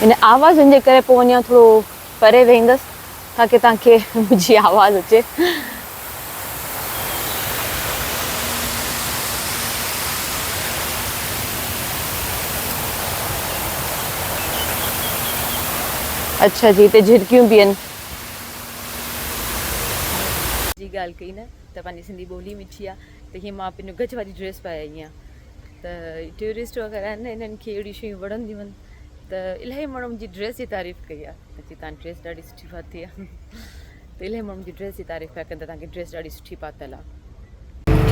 इन आवाज़ जे करे पोइ वञा थोरो परे वेंदसि ताकी तव्हांखे मुंहिंजी आवाज़ अचे। अच्छा जी, हिते झिरकियूं बि आहिनि। जी ॻाल्हि कई न त पंहिंजी सिंधी ॿोली मिठी आहे, त हीअं मां पंहिंजो गज वारी ड्रेस पाए आई आहियां। त टूरिस्ट वग़ैरह आहिनि इन्हनि खे अहिड़ी शयूं वणंदियूं आहिनि, त इलाही माण्हू मुंहिंजी ड्रेस जी तारीफ़ कई आहे, त चई तव्हां ड्रेस ॾाढी सुठी पाती आहे। त इलाही माण्हू मुंहिंजी ड्रेस जी तारीफ़ पिया कनि त तव्हांखे ड्रेस ॾाढी सुठी पातल आहे।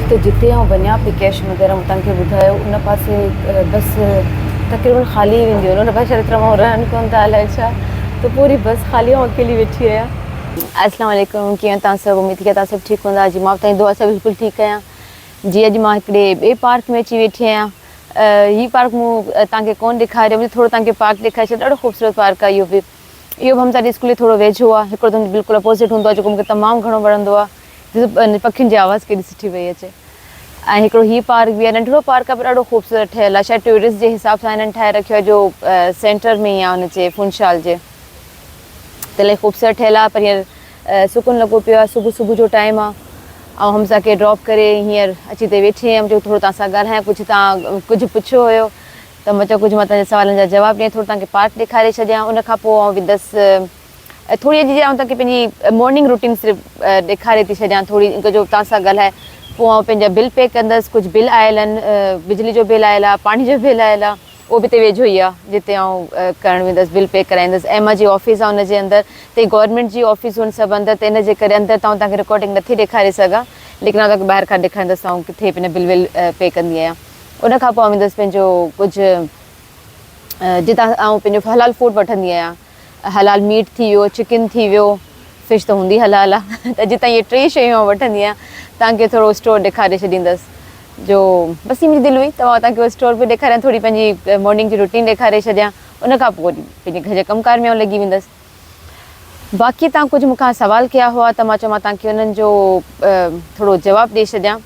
त जिते आउं वञा पई कैश वग़ैरह मूं तव्हांखे ॿुधायो उन पासे बस तक़रीबन ख़ाली वेंदियूं आहिनि, उन पासे एतिरा माण्हू रहनि कोन था अलाए छा, त पूरी बस ख़ाली ऐं अकेली वेठी आहियां। अस्सलाम वालेकुम, कीअं तव्हां सभु? उमेद कयां तव्हां सभु ठीकु हूंदा। जी मां तव्हांजी दुआ सां बिल्कुलु ठीकु आहियां। जी अॼु मां हिकिड़े ॿिए पार्क में अची वेठी आहियां। हीअ पार्क मूं तव्हांखे कोन ॾेखारियो, मुंहिंजो थोरो तव्हांखे पार्क ॾेखारे छॾियो। ॾाढो ख़ूबसूरत पार्क आहे इहो बि हमज़ादी स्कूल जे थोरो वेझो आहे। हिकिड़ो त बिल्कुलु अपोज़िट हूंदो आहे जेको मूंखे तमामु घणो वणंदो आहे। पखियुनि जी आवाज़ केॾी सुठी पई अचे। ऐं हिकिड़ो हीअ पार्क बि आहे, नंढिड़ो पार्क आहे पर ॾाढो ख़ूबसूरत ठहियलु आहे। शायदि टूरिस्ट जे हिसाब सां हिननि ठाहे रखियो आहे, जो सेंटर में ई आहे हुनजे फुनशाल जे, त इलाही ख़ूबसूरत ठहियलु आहे। पर हींअर सुकून लॻो पियो आहे, सुबुह सुबुह जो टाइम आहे ऐं हमसा खे ड्रॉप करे हींअर अची हिते वेठी आहियां। जो थोरो तव्हां सां ॻाल्हायां, कुझु तव्हां कुझु पुछियो हुयो त मां चयो कुझु मां तव्हांजे सवालनि जा जवाब ॾियां, थोरो तव्हांखे पार्क ॾेखारे छॾियां। उन खां पोइ आउं वेंदसि थोरी अॼु आउं तव्हांखे पंहिंजी मॉर्निंग रूटीन सिर्फ़ु ॾेखारे थी छॾियां थोरी, जो तव्हां सां ॻाल्हाए पोइ आउं पंहिंजा बिल पे कंदसि। कुझु बिल आयल आहिनि, बिजली जो बिल आयल आहे, पाणी जो बिल आयल आहे, उहो बि हिते वेझो ई आहे जिते आउं करणु वेंदसि, बिल पे कराईंदसि। ऐं मुंहिंजी ऑफ़िस आहे हुनजे अंदरि, त गवर्नमेंट जी ऑफ़िसूं आहिनि सभु अंदरि, त इन जे करे अंदरि तव्हांखे रिकॉर्डिंग नथी ॾेखारे सघां, लेकिन आउं तव्हांखे ॿाहिरि खां ॾेखारींदसि ऐं किथे पंहिंजा बिल विल पे कंदी आहियां। उन खां पोइ आउं वेंदसि पंहिंजो कुझु जितां आउं पंहिंजो हलाल फूड वठंदी आहियां। हलाल मीट थी वियो, चिकन थी वियो, फिश त हूंदी हलाल आहे। त जितां इहे 3 शयूं आउं वठंदी आहियां, तव्हांखे थोरो स्टोर ॾेखारे छॾींदसि। जो बसि मुंहिंजी दिलि हुई त मां तव्हांखे उहो स्टोर बि ॾेखारियां, थोरी पंहिंजी मॉर्निंग जी रूटीन ॾेखारे छॾियां। उन खां पोइ वरी पंहिंजे घर जे कमकार में आउं लॻी वेंदसि। बाक़ी तव्हां कुझु मूंखां सवाल कया हुआ त मां चयो मां तव्हांखे उन्हनि जो थोरो जवाबु ॾेई छॾियां।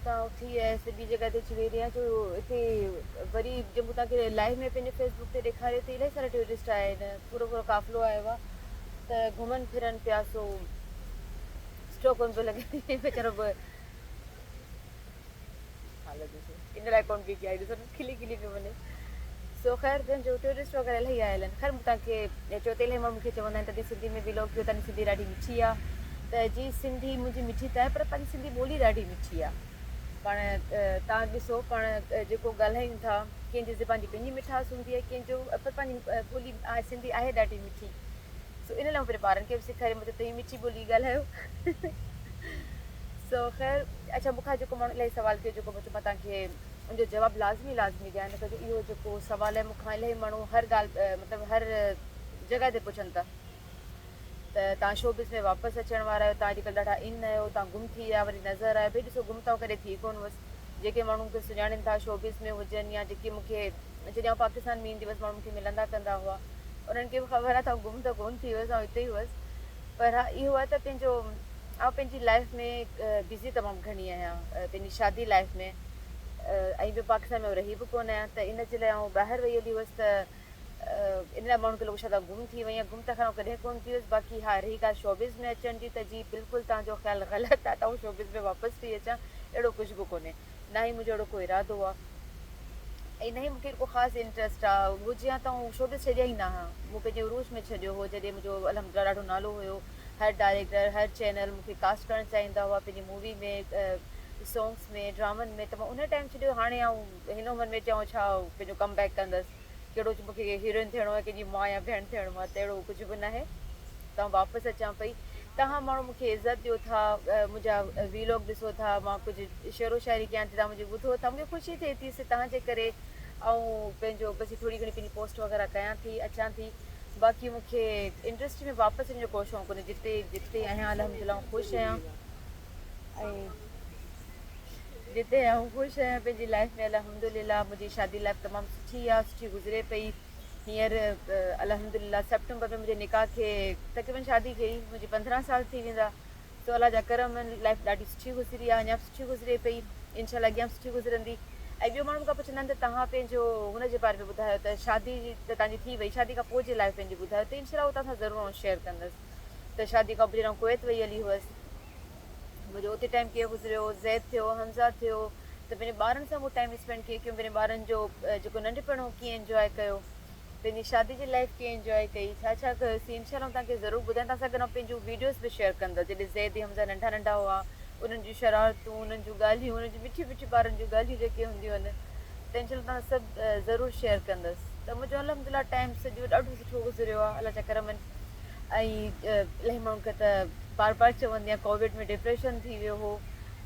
तव्हां उथी ऐं ॿी जॻह ते अची वेही रहिया जो हिते वरी जो मूं तव्हांखे लाइव में पंहिंजे फेसबुक ते ॾेखारियो त इलाही सारा टूरिस्ट आया आहिनि, पूरो पूरो काफ़िलो आयो आहे, त घुमनि फिरनि पिया। सो सुठो कोन पियो लॻे वीचारो इन लाइ कोन पई कयां, ॾिसो खिली खिली पियो वञे। सो ख़ैर पंहिंजो टूरिस्ट वग़ैरह इलाही आयल आहिनि। ख़ैर मूं तव्हांखे चयो त इलाही माण्हू मूंखे चवंदा आहिनि तॾहिं सिंधी में व्लॉग कयो, तव्हांजी सिंधी ॾाढी मिठी आहे। त जी सिंधी मुंहिंजी मिठी त आहे, पर पंहिंजी सिंधी ॿोली ॾाढी मिठी आहे। पाण तव्हां ॾिसो, पाण जेको ॻाल्हायूं था, कंहिंजी ज़बान जी पंहिंजी मिठास हूंदी आहे, कंहिंजो पर पंहिंजी ॿोली आहे सिंधी आहे ॾाढी मिठी। सो इन लाइ मां पंहिंजे ॿारनि खे बि सेखारे, मतिलबु तव्हां मिठी ॿोली ॻाल्हायो। सो ख़ैर अच्छा, मूंखां जेको माण्हू इलाही सवाल कयो, जेको मां तव्हांखे उनजो जवाबु लाज़मी ॾियां, इन करे इहो जेको सवाल आहे मूंखां इलाही माण्हू हर ॻाल्हि मतिलबु हर जॻह ते पुछनि था त तव्हां शोबिस में वापसि अचण वारा आहियो, तव्हां अॼुकल्ह ॾाढा इन आहियो, तव्हां गुम थी विया, वरी नज़र आयो। भई ॾिसो, गुम त कॾहिं थी कोन हुअसि। जेके माण्हू मूंखे सुञाणनि था शोबिस में हुजनि, या जेके मूंखे जॾहिं पाकिस्तान में ईंदी हुअसि माण्हू मूंखे मिलंदा कंदा हुआ, उन्हनि खे बि ख़बर आहे त गुम त कोन थी हुअसि, ऐं हिते ई हुअसि। पर हा इहो आहे त पंहिंजो पंहिंजी लाइफ में बिज़ी तमामु घणी आहियां, पंहिंजी शादी लाइफ में, ऐं ॿियो पाकिस्तान में रही बि कोन आहियां। त इन जे लाइ ॿाहिरि वई हली हुअसि, त इन लाइ माण्हू खे लॻो छा गुम थी वई आहियां। गुम त खणो कॾहिं कोन थी हुअसि। बाक़ी हा, रही ॻाल्हि शोबिस में अचण जी, त जी बिल्कुलु तव्हांजो ख़्यालु ग़लति आहे, त आउं शोबिस में वापसि थी अचां, अहिड़ो कुझु बि कोन्हे, न ई मुंहिंजो अहिड़ो कोई इरादो आहे, ऐं न ई मूंखे को ख़ासि इंट्रस्ट आहे। हुजे हा त आउं शोबिस छॾिया ई न हा, मूं पंहिंजे उरूस में छॾियो हो, जॾहिं मुंहिंजो अल्हम्दुलिल्लाह ॾाढो नालो हुयो। हर डायरेक्टर, हर चैनल मूंखे कास्ट करणु चाहींदा हुआ पंहिंजी मूवी में, सॉन्ग्स में, ड्रामनि में, त मां उन टाइम छॾियो। हाणे आउं हिन उमिरि में चवां छा पंहिंजो कम बैक कंदसि, कहिड़ो मूंखे हीरोइन थियणो आहे, कंहिंजी माउ या भेण थियणो आहे, त अहिड़ो कुझु बि न आहे। त वापसि अचां पई। तव्हां माण्हू मूंखे इज़त ॾियो था, मुंहिंजा वीलॉग ॾिसो था, मां कुझु शेरो शाइरी कयां थी, तव्हां मुंहिंजी ॿुधो था, मूंखे ख़ुशी थिए थी तव्हांजे करे। ऐं पंहिंजो बसि थोरी घणी पंहिंजी पोस्ट वग़ैरह कयां थी, अचां थी। बाक़ी मूंखे इंडस्ट्री में वापसि वञण जो को शौक़ु कोन्हे। जिते आहियां अल्हम्दुलिल्लाह ख़ुशि आहियां, ऐं जिते आउं ख़ुशि आहियां पंहिंजी लाइफ में अल्हम्दुलिल्लाह। मुंहिंजी शादी लाइफ तमामु सुठी आहे, सुठी गुज़रे पई। हींअर अल्हम्दुलिल्लाह सेप्टेंबर में मुंहिंजे निकाह खे तक़रीबन शादी कई, मुंहिंजी 15 साल थी वेंदा। सो अलाह जा करम, लाइफ ॾाढी सुठी गुज़री आहे, अञा सुठी गुज़रे पई, इंशाल्लाह अॻियां सुठी गुज़रंदी। ऐं ॿियो माण्हुनि खां पुछंदा त तव्हां पंहिंजो हुन जे बारे में ॿुधायो त शादी त तव्हांजी थी वई, शादी खां पोइ जे लाइफ पंहिंजी ॿुधायो त इनशाला उहो तव्हां सां ज़रूरु शेयर कंदसि। त शादी खां पोइ जॾहिं कुवैत वई हली हुअसि, मुंहिंजो उते टाइम कीअं गुज़रियो, ज़ैद थियो, हमज़ा थियो, त पंहिंजे ॿारनि सां मूं टाइम स्पेंड कीअं कयो, पंहिंजे ॿारनि जो जेको नंढपण हो कीअं इंजॉय कयो, पंहिंजी शादी जी लाइफ कीअं इंजॉय कई, छा छा कयोसीं, इनशाला तव्हांखे ज़रूरु ॿुधायां। तव्हां सां गॾु पंहिंजूं वीडियोस बि शेयर कंदा जॾहिं ज़ैद हमज़ा नंढा नंढा हुआ, उन्हनि जूं शरारतूं, उन्हनि जूं ॻाल्हियूं, उन्हनि जूं मिठियूं मिठियूं ॿारनि जूं ॻाल्हियूं जेके हूंदियूं आहिनि, त इनशाला तव्हां सभु ज़रूरु शेयर कंदसि। त मुंहिंजो अलहमदिल्ला टाइम सॼो ॾाढो सुठो गुज़रियो आहे, अलाह जा करम आहिनि। ऐं इलाही माण्हुनि खे त बार बार चवंदी आहियां कोविड में डिप्रेशन थी वियो हो,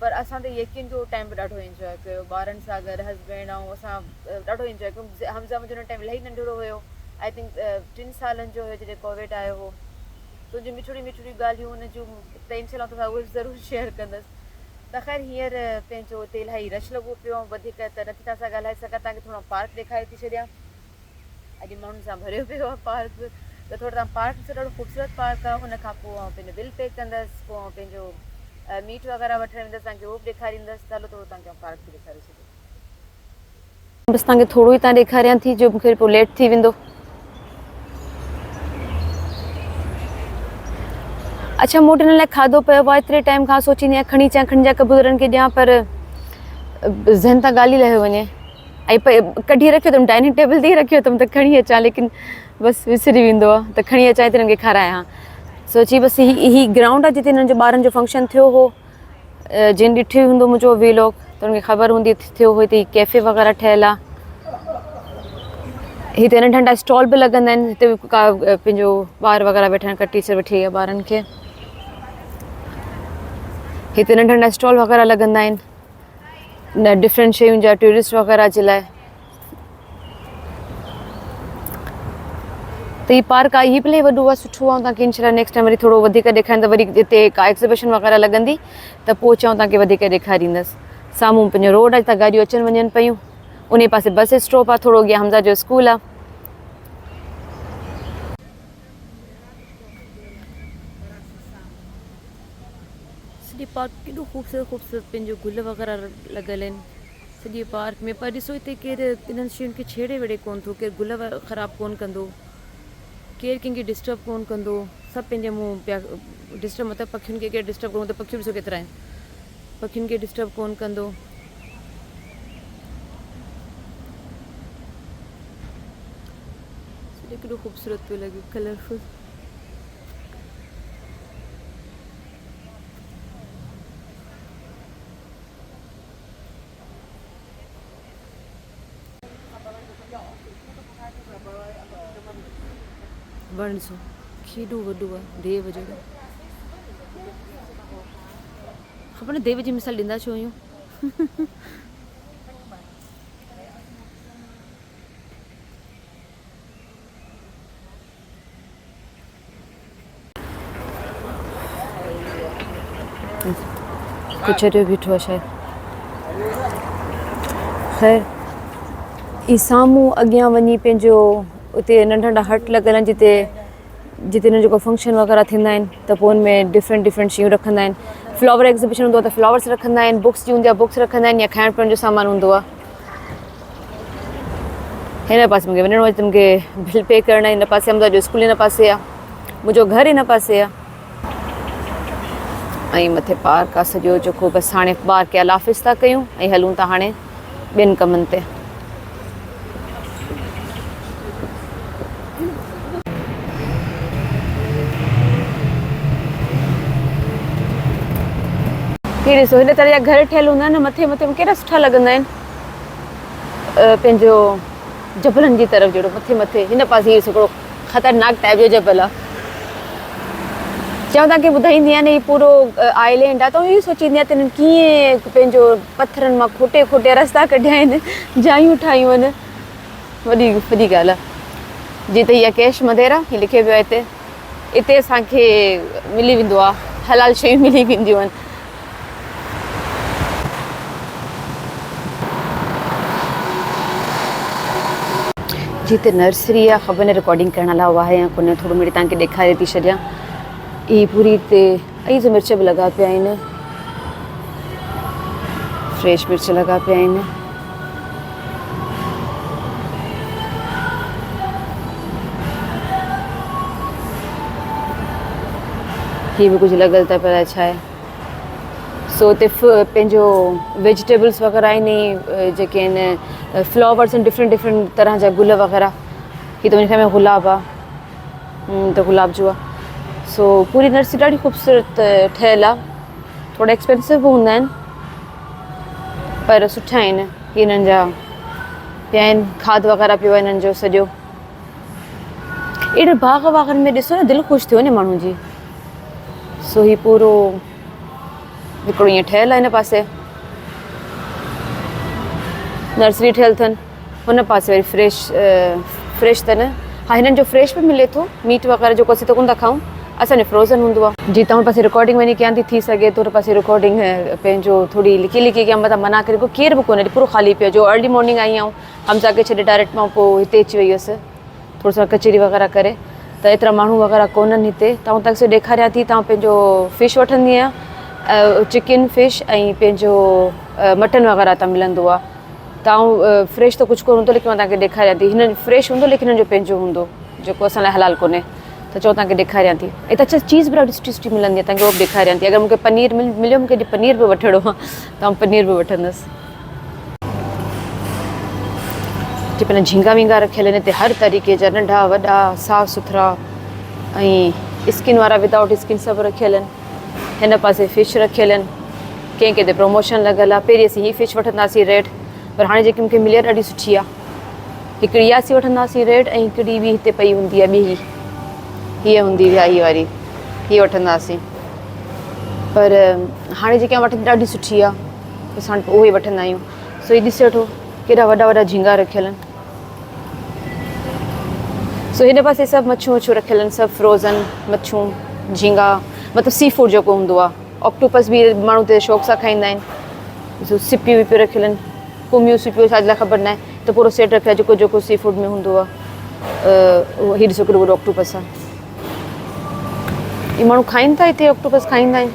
पर असां त यकीन जो टाइम बि ॾाढो इंजॉय कयो, ॿारनि सां गॾु हस्बैंड ऐं असां ॾाढो इंजॉय कयो। हमज़ा मुंहिंजो हुन टाइम इलाही नंढिड़ो हुयो, आई थिंक 3 सालनि जो हुयो जॾहिं कोविड आयो हो। तुंहिंजूं मिठिड़ी मिठिड़ी ॻाल्हियूं हुन जूं त इनशाला तोसां उहे ज़रूरु शेयर कंदसि। त ख़ैर हींअर पंहिंजो हिते इलाही रश लॻो पियो आहे, वधीक त नथी तव्हां सां ॻाल्हाए सघां। तव्हांखे थोरो पार्क ॾेखारे थी छॾियां, अॼु माण्हुनि सां भरियो पियो आहे पार्क, त थोरो तव्हां पार्क ॾिसो, ॾाढो ख़ूबसूरत पार्क आहे। उन खां पोइ पंहिंजो बिल पे कंदसि, पोइ पंहिंजो मीट वग़ैरह वठणु वेंदसि, तव्हांखे उहो बि ॾेखारींदसि। त हलो थोरो तव्हांखे पार्क बि ॾेखारे छॾियो। बसि तव्हांखे थोरो ई तव्हां ॾेखारियां थी, जो मूंखे पोइ लेट थी वेंदो। अच्छा, मूं वटि हिन लाइ खाधो पियो आहे, एतिरे टाइम खां सोचींदी आहियां खणी अचां, खणी जा कबूतरनि खे ॾियां, पर ज़हन तां ॻाल्हि लहियो वञे। ऐं कढी रखियो अथमि, डाइनिंग टेबल ते ई रखियो अथमि त खणी अचां, लेकिन बसि विसरी वेंदो आहे त खणी अचां हिते हिननि खे खारायां। सोची बसि ही ग्राउंड आहे जिते हिननि जो ॿारनि जो फंक्शन थियो हो, जिन ॾिठो हूंदो मुंहिंजो वीलॉग त हुनखे ख़बर हूंदी थियो हो। हिते कैफ़े वग़ैरह ठहियलु आहे, हिते नंढा नंढा स्टॉल बि लॻंदा आहिनि, हिते पंहिंजो ॿार वग़ैरह वेठा आहिनि, टीचर वेठी आहे ॿारनि खे। हिते नंढा नंढा स्टॉल वग़ैरह लॻंदा आहिनि न, डिफरेंट शयुनि जा, टूरिस्ट वग़ैरह जे लाइ। त हीउ पार्क आहे, हीउ भले वॾो आहे, सुठो आहे। तव्हांखे इनशाला नेक्स्ट टाइम वरी थोरो वधीक ॾेखारींदा, वरी हिते का एक्ज़िबिशन वग़ैरह लॻंदी त पोइ चऊं तव्हांखे वधीक ॾेखारींदसि। साम्हूं पंहिंजो रोड आहे, हितां गाॾियूं अचनि वञनि पियूं, उन पासे बस स्टॉप आहे, थोरो अॻियां हमज़ा जो स्कूल आहे। सॼी पार्क केॾो ख़ूबसूरत ख़ूबसूरत पंहिंजो गुल वग़ैरह लॻल आहिनि सॼे पार्क में। पर ॾिसो हिते केरु इन्हनि शयुनि खे छेड़े वेड़े कोन थो, केरु गुल ख़राबु कोन कंदो, केरु कंहिंखे डिस्टर्ब कोन कंदो, सभु पंहिंजे मुंहुं पिया डिस्टर्ब, मतिलबु पखियुनि खे केरु डिस्टर्ब कोन, त पखियूं ॾिसो केतिरा आहिनि, पखियुनि खे डिस्टर्ब कोन कंदो। सॼो केॾो ख़ूबसूरत पियो लॻे, कलरफुल। वण ॾिसो केॾो वॾो आहे, देव जहिड़ो। ख़बर न देव जी मिसाल ॾींदा छो आहियूं। कुझु बीठो आहे शायदि। ख़ैर ई साम्हूं अॻियां वञी पंहिंजो उते नंढा नंढा हट लॻल आहिनि, जिते हिननि जेको फंक्शन वग़ैरह थींदा आहिनि त पोइ हुनमें डिफरेंट डिफरेंट शयूं रखंदा आहिनि। फ्लावर एक्ज़िबिशन हूंदो आहे त फ्लावर्स रखंदा आहिनि, बुक्स जी हूंदी आहे बुक्स रखंदा आहिनि, या खाइण पीअण जो सामान हूंदो आहे। हिन पासे मूंखे वञिणो आहे, त मूंखे बिल पे करणु आहे। हिन पासे हमज़ा जो स्कूल हिन पासे आहे, मुंहिंजो घरु हिन पासे आहे, ऐं मथे पार्क आहे सॼो जेको। बसि हाणे ॿार खे अलाफिज़ था कयूं ऐं हलूं था हाणे ॿियनि कमनि ते। हीअ ॾिसो, हिन तरह जा घर ठहियलु हूंदा आहिनि न, मथे मथे में केॾा सुठा लॻंदा आहिनि, पंहिंजो जबलनि जी तरफ़ जहिड़ो मथे मथे। हिन पासे हीअ हिकिड़ो ख़तरनाक टाइप जो जबल आहे। चवंदा की ॿुधाईंदी आहियां न, हीउ पूरो आइलैंड आहे, त इहो सोचींदी आहियां त हिननि कीअं पंहिंजो पथरनि मां खोटे खोटे रस्ता कढिया आहिनि, जायूं ठाहियूं आहिनि। वॾी वॾी ॻाल्हि आहे। जीअं त हीअ कैश मदेरा, हीअ लिखे पियो आहे हिते। हिते असांखे मिली वेंदो आहे, हलाल शयूं मिली वेंदियूं आहिनि। जिते नर्सरी आहे, ख़बर न रिकॉर्डिंग करण लाइ आहे या कोन, थोरो मिड़ी तव्हांखे ॾेखारे थी छॾियां। ही पूरी हिते ऐं मिर्च बि लॻा पिया आहिनि, फ्रेश मिर्च लॻा पिया आहिनि। हीअ बि कुझु लॻल त पर छा आहे सो हुते पंहिंजो वेजिटेबल्स वग़ैरह आहिनि जेके आहिनि फ्लावर्स आहिनि डिफरेंट तरह जा गुल वग़ैरह हीअ त मुंहिंजे ख़्याल में गुलाब आहे त गुलाब जो आहे सो पूरी नर्सरी ॾाढी ख़ूबसूरत ठहियलु आहे थोरा एक्सपेंसिव बि हूंदा आहिनि पर सुठा आहिनि हिननि जा पिया आहिनि खाद वग़ैरह पियो आहे हिननि जो सॼो एॾे बाग़ वाग़नि में ॾिसो न दिलि ख़ुशि थियो न माण्हुनि जी सो हीअ पूरो हिकिड़ो ईअं ठहियलु आहे हिन पासे नर्सरी ठहियलु अथनि हुन पासे वरी फ्रेश अथनि हा हिननि जो फ्रेश बि मिले थो मीट वग़ैरह जेको असीं त कोन था खाऊं असांजो फ्रोज़न हूंदो आहे जी तव्हां पासे रिकॉर्डिंग वञी कयां थी सघे थो पासे रिकॉर्डिंग पंहिंजो थोरी लिकी कयां मथां मना करे को केर बि कोन्हे पूरो ख़ाली पियो जो अर्ली मॉर्निंग आई आहियूं हमसा खे छॾे डायरेक्ट मां पोइ हिते अची वई हुअसि थोरो सो कचेरी वग़ैरह करे त एतिरा माण्हू वग़ैरह कोन्हनि हिते तव्हां तव्हांखे ॾेखारियां थी तव्हां पंहिंजो फ़िश वठंदी आहियां चिकन फ़िश ऐं पंहिंजो मटन वग़ैरह त मिलंदो आहे तव्हां फ्रेश त कुझु कोन हूंदो लेकिन मां तव्हांखे ॾेखारियां थी हिननि फ्रेश हूंदो लेकिन हिननि जो पंहिंजो हूंदो जेको असां लाइ हलाल कोन्हे त चओ तव्हांखे ॾेखारियां थी ऐं त अच्छा चीज़ बि ॾाढी सुठी मिलंदी आहे तव्हांखे उहो बि ॾेखारियां थी अगरि मूंखे पनीर मिलियो मूंखे अॼु पनीर बि वठिणो आहे त मां पनीर बि वठंदसि जी पंहिंजा झींगा वींगा रखियल आहिनि हिते हर तरीक़े जा नंढा वॾा साफ़ु सुथरा ऐं स्किन वारा विदाउट स्किन सभु रखियल आहिनि हिन पासे फ़िश रखियल आहिनि कंहिं कंहिं ते प्रमोशन लॻल आहे पहिरीं असीं हीअ फ़िश वठंदासीं रेड पर हाणे जेकी मूंखे मिली आहे ॾाढी सुठी आहे हिकिड़ी इहा असीं वठंदासीं रेड ऐं हिकिड़ी ॿी हिते पई हूंदी आहे ॿी हीअ हूंदी हुई हीअ वारी हीअ वठंदासीं पर हाणे जेके वठंदी ॾाढी सुठी आहे असां उहो ई वठंदा आहियूं सो हीअ ॾिसी वठो केॾा वॾा वॾा झींगा रखियल आहिनि सो हिन पासे सभु मच्छियूं वच्छियूं रखियल आहिनि सभु फ्रोज़न मच्छियूं झींगा मतिलबु सी फूड जेको हूंदो आहे ऑक्टोपस बि माण्हू हिते शौक़ सां खाईंदा आहिनि सो सिपियूं विपियूं रखियल आहिनि कुमियूं सिपियूं छा लाइ ख़बर न आहे त पूरो सेट रखियो आहे जेको जेको सी फूड में हूंदो आहे हीअ ॾिसो केॾो वॾो ऑक्टोपस आहे हीअ माण्हू खाइनि था हिते ऑक्टोपस खाईंदा आहिनि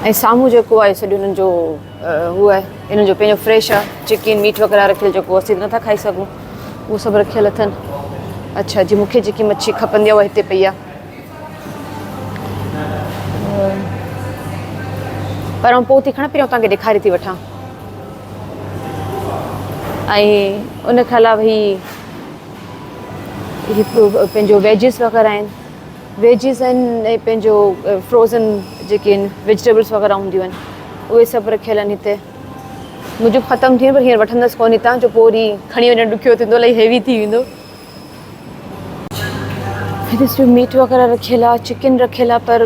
ऐं साम्हूं जेको आहे सॼो हिननि जो उहो आहे हिननि जो पंहिंजो फ्रेश आहे चिकन मीट वग़ैरह रखियलु जेको असीं नथा खाई सघूं उहो सभु रखियलु अथनि अच्छा जी मूंखे जेकी मच्छी खपंदी आहे उहा हिते पई आहे पर आउं पोइ थी खणा पहिरियों तव्हांखे ॾेखारे थी वठां ऐं उन खां अलावा ही पंहिंजो वेजिस वग़ैरह आहिनि वेजिस आहिनि ऐं पंहिंजो फ्रोज़न जेके आहिनि वेजिटेबल्स वग़ैरह हूंदियूं आहिनि उहे सभु रखियल आहिनि हिते मुंहिंजो ख़तमु थी वेंदो पर हींअर वठंदसि कोन हितां जो पोइ वरी खणी वञणु ॾुखियो थींदो इलाही हैवी थी वेंदो हिते मीट वग़ैरह रखियलु आहे चिकन रखियलु आहे पर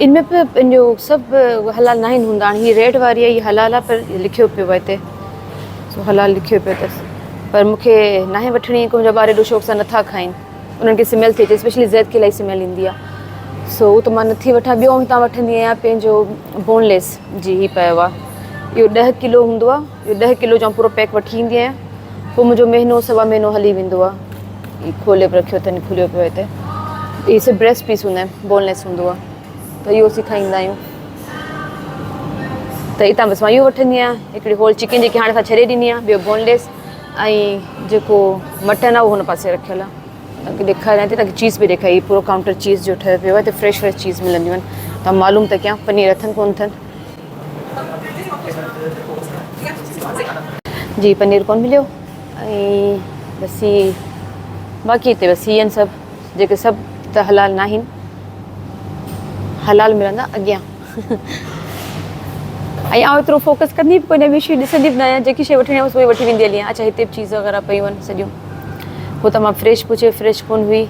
इनमें बि पंहिंजो सभु हलाल न आहिनि हूंदा हाणे हीअ रेड वारी आहे हीअ हलाल आहे पर लिखियो पियो आहे हिते सो हलाल लिखियो पियो अथसि पर मूंखे न आहे वठणी की मुंहिंजा ॿार एॾो शौक़ सां नथा खाइनि उन्हनि खे स्मेल थिए थी स्पेशली ज़ैद खे इलाही स्मेल ईंदी आहे सो उहो त मां नथी वठां ॿियो हितां वठंदी आहियां पंहिंजो बोनलेस जी ही पियो आहे इहो 10 किलो हूंदो आहे इहो 10 किलो जो पूरो पैक वठी ईंदी आहियां पोइ मुंहिंजो महीनो सवा महीनो हली वेंदो आहे खोले बि रखियो अथनि खुलियो पियो हिते इहे सिर्फ़ु ब्रेस्ट पीस हूंदा आहिनि बोनलेस हूंदो आहे त इहो असीं खाईंदा आहियूं त हितां बसि मां इहो वठंदी आहियां हिकिड़ी होल चिकन जेकी हाणे असां छॾे ॾिनी आहे ॿियो बोनलेस ऐं जेको मटन आहे उहो हुन पासे रखियलु आहे तव्हांखे ॾेखारियां थी तव्हांखे चीज़ बि ॾेखारी पूरो काउंटर चीज़ जो ठहियो पियो आहे त फ्रेश चीज़ मिलंदियूं आहिनि तव्हां मालूम त कयां पनीर अथनि कोन अथनि जी पनीर कोन मिलियो ऐं बसि बाक़ी हिते बसि इहे आहिनि सभु जेके सभु त हलाल न आहिनि हलाल मिलंदा अॻियां ऐं आउं एतिरो फोकस कंदी बि कोन्हे ॿी शइ ॾिसंदी बि न आहियां जेकी शइ वठणी आहे उहे वठी वेंदी हली आहियां अच्छा हिते बि चीज़ वग़ैरह पयूं आहिनि सॼियूं हो त मां फ्रेश पुछे फ्रेश कोन हुई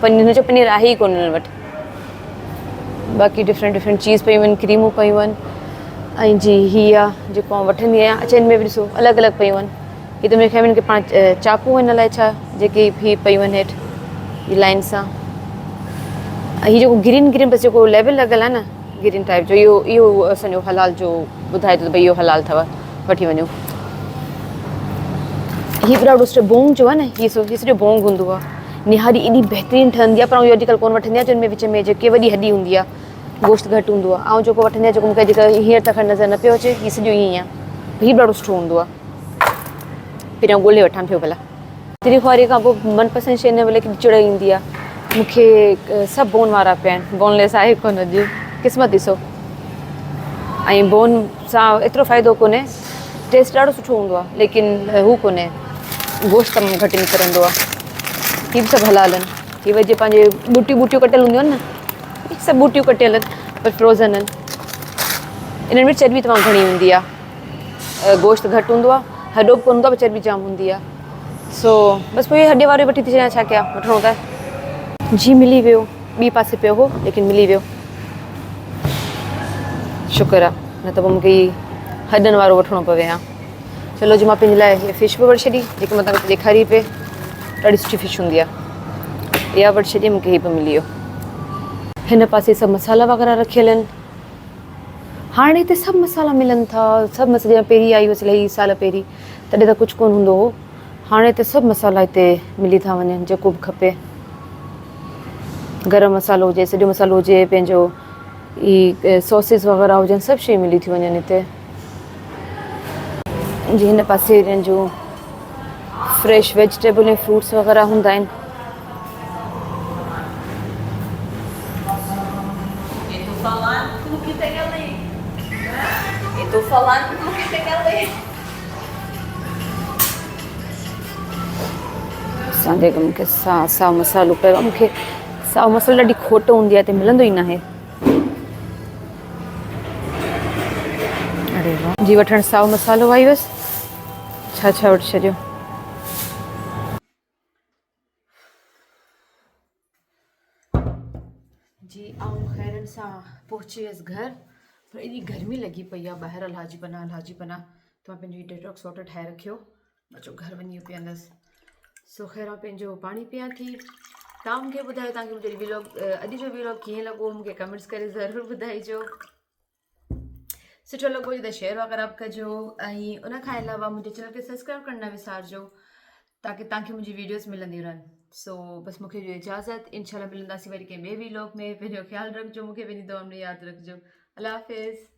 पनीर हुनजो पनीर आहे ई कोन हुन वटि बाक़ी डिफरेंट चीज़ पयूं आहिनि क्रीमूं पयूं आहिनि ऐं जी हीअ आहे जेको आउं वठंदी आहियां अच्छा हिन में बि ॾिसो अलॻि अलॻि पयूं आहिनि हीअ त मुंहिंजे ख़्याल में हिनखे पाण चाकू हिन लाइ छा जेके हीअ पयूं आहिनि हेठि हीअ लाइन सां ऐं हीअ जेको ग्रीन बसि जेको लेबल लॻल आहे न ग्रीन टाइप जो इहो असांजो हलाल जो ॿुधाए थो त भई इहो हलाल अथव वठी वञो हीअ बि ॾाढो सुठो बोंग जो आहे न हीअ सॼो बोंग हूंदो आहे निहारी एॾी बहितरीनु ठहंदी आहे पर इहो अॼुकल्ह कोन वठंदी आहियां जिन में विच में जेके वॾी हॾी हूंदी आहे गोश्त घटि हूंदो आहे ऐं जेको वठंदी आहियां जेको मूंखे अॼुकल्ह हींअर त खणि नज़र न पियो अचे हीअ सॼो ईअं आहे हीअ बि ॾाढो सुठो हूंदो आहे पहिरियों ॻोल्हे वठां पियो भला तेरी ख्वारी खां पोइ मनपसंद शइ न मिले की चिड़ ईंदी आहे। मूंखे सभु बोन वारा पिया आहिनि, बोनलेस आहे कोन अॼु, क़िस्मत ॾिसो। ऐं बोन सां एतिरो फ़ाइदो कोन्हे, टेस्ट ॾाढो सुठो हूंदो आहे लेकिन हू कोन्हे, गोश्त तमामु घटि निकिरंदो आहे। हीअ बि सभु हलाल आहिनि, हीअ वरी जे पंहिंजे ॿूटियूं कटियल हूंदियूं आहिनि न, हीअ सभु ॿूटियूं कटियल आहिनि पर फ्रोज़न आहिनि। इन्हनि में चर्बी तमामु घणी हूंदी आहे, गोश्त घटि हूंदो आहे, हॾो बि कोन हूंदो आहे पर चर्बी जाम हूंदी आहे। सो बसि पोइ हॾे वारो वठी थी छॾियां, छा कयां, वठिणो त आहे। जी मिली वियो, ॿी पासे पियो हो लेकिन मिली वियो, शुक्र आहे, न त पोइ मूंखे हॾनि वारो वठिणो पवे हा। चलो जी मां पंहिंजे लाइ हीअ फिश बि वठी छॾी, जेकी मां तव्हांखे ॾेखारी पई, ॾाढी सुठी फिश हूंदी आहे। इहा वठी छॾी, मूंखे हीअ बि मिली वियो। हिन पासे सभु मसाला वग़ैरह रखियल आहिनि। हाणे हिते सभु मसाला मिलनि था, सभु मसाला, पहिरीं आई हुअसि इलाही साल पहिरीं, तॾहिं त कुझु कोन हूंदो हो। हाणे हिते सभु मसाला हिते मिली था वञनि, जेको बि खपे। गरम मसालो हुजे, सॼो मसालो हुजे, पंहिंजो ई सॉसेस वग़ैरह हुजनि, सभु शयूं मिली थी वञनि हिते। जी हिन पासे हिननि जूं फ्रेश वेजिटेबल ऐं फ्रूट्स वग़ैरह हूंदा आहिनि। असांजे मूंखे साओ मसालो पियो आहे, मूंखे साओ मसालो ॾाढी खोट हूंदी आहे, हिते मिलंदो ई न आहे। अरे वाह जी, वठणु साओ मसालो आई हुअसि, छा वठी छॾियो। जी आऊं खैरनि सां पहुची वियसि घर, पर एॾी गर्मी लॻी पई आहे ॿाहिरि, लाजी पना त मां पंहिंजो डिटॉक्स वाटर ठाहे रखियो, अचो घर वञी पीअंदसि। सो ख़ैर मां पंहिंजो पाणी पियां थी। तव्हां मूंखे ॿुधायो तव्हांखे मुंहिंजो व्लॉग, अॼु जो व्लॉग कीअं लॻो, मूंखे कमेंट्स करे ज़रूरु ॿुधाइजो। सुठो लॻो त शेयर वग़ैरह बि कजो, ऐं उन खां अलावा मुंहिंजे चैनल खे सब्सक्राइब करणु न विसारिजो, ताकी तव्हांखे मुंहिंजी वीडियोस मिलंदियूं रहनि। सो बसि मूंखे ॾियो इजाज़त, इंशाल्लाह मिलंदासीं वरी कंहिं ॿिए व्लॉग में। पंहिंजो ख़्यालु रखिजो, मूंखे पंहिंजी दुआ में यादि रखिजो। अल्लाह हाफ़िज़।